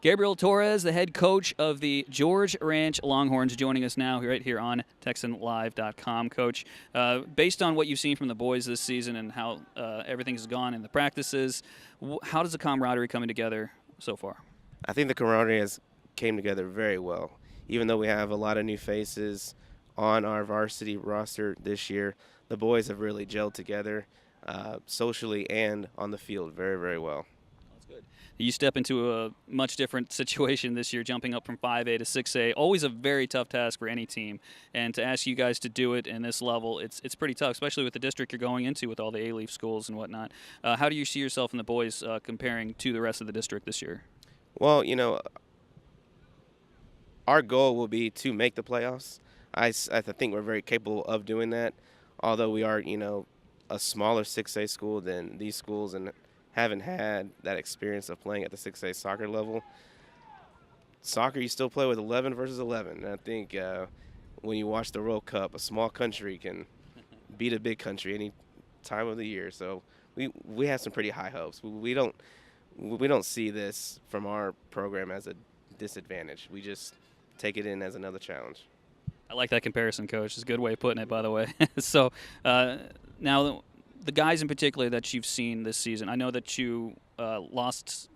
Gabriel Torres, the head coach of the George Ranch Longhorns, joining us now right here on TexanLive.com. Coach, based on what you've seen from the boys this season and how everything has gone in the practices, how does the camaraderie coming together so far? I think the camaraderie has came together very well. Even though we have a lot of new faces on our varsity roster this year, the boys have really gelled together socially and on the field very, very well. You step into a much different situation this year, jumping up from 5A to 6A. Always a very tough task for any team. And to ask you guys to do it in this level, it's pretty tough, especially with the district you're going into with all the A-Leaf schools and whatnot. How do you see yourself and the boys comparing to the rest of the district this year? Well, you know, our goal will be to make the playoffs. I think we're very capable of doing that, although we are, you know, a smaller 6A school than these schools and haven't had that experience of playing at the 6A soccer level. Soccer, you still play with 11 versus 11. And I think when you watch the World Cup, a small country can beat a big country any time of the year. So we have some pretty high hopes. We don't see this from our program as a disadvantage. We just take it in as another challenge. I like that comparison, Coach. It's a good way of putting it, by the way. So now the guys in particular that you've seen this season, I know that you lost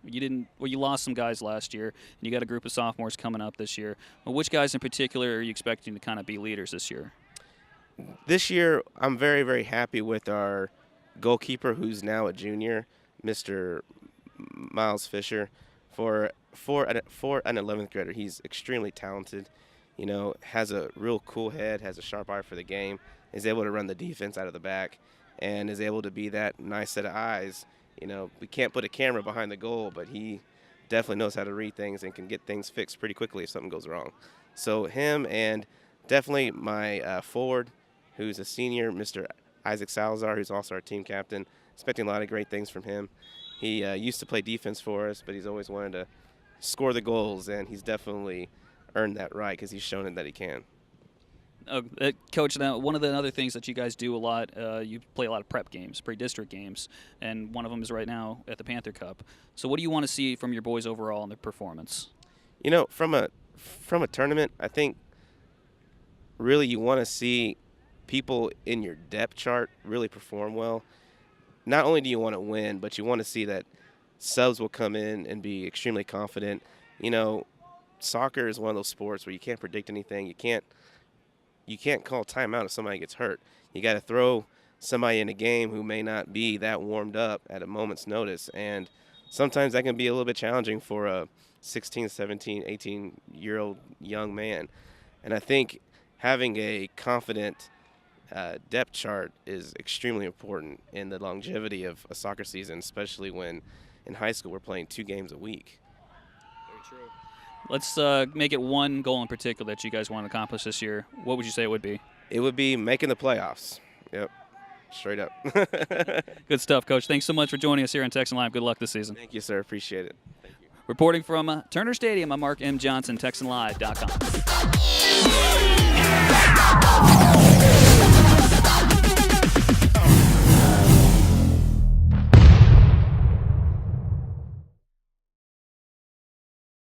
some guys last year, and you got a group of sophomores coming up this year. But which guys in particular are you expecting to kind of be leaders this year? This year, I'm very, very happy with our goalkeeper, who's now a junior, Mr. Miles Fisher. For an 11th grader, he's extremely talented. You know, has a real cool head, has a sharp eye for the game, is able to run the defense out of the back, and is able to be that nice set of eyes. You know, we can't put a camera behind the goal, but he definitely knows how to read things and can get things fixed pretty quickly if something goes wrong. So him, and definitely my forward, who's a senior, Mr. Isaac Salazar, who's also our team captain. Expecting a lot of great things from him. He used to play defense for us, but he's always wanted to score the goals, and he's definitely earned that right because he's shown it that he can. Coach, now one of the other things that you guys do a lot, you play a lot of prep games, pre-district games, and one of them is right now at the Panther Cup. So what do you want to see from your boys overall in their performance? You know, from a tournament, I think really you want to see people in your depth chart really perform well. Not only do you want to win, but you want to see that subs will come in and be extremely confident. You know, soccer is one of those sports where you can't predict anything. You can't call timeout if somebody gets hurt. You got to throw somebody in a game who may not be that warmed up at a moment's notice. And sometimes that can be a little bit challenging for a 16, 17, 18-year-old young man. And I think having a confident depth chart is extremely important in the longevity of a soccer season, especially when in high school we're playing 2 games a week. Very true. Let's make it one goal in particular that you guys want to accomplish this year. What would you say it would be? It would be making the playoffs. Yep, straight up. Good stuff, Coach. Thanks so much for joining us here on Texan Live. Good luck this season. Thank you, sir. Appreciate it. Thank you. Reporting from Turner Stadium, I'm Mark M. Johnson, TexanLive.com.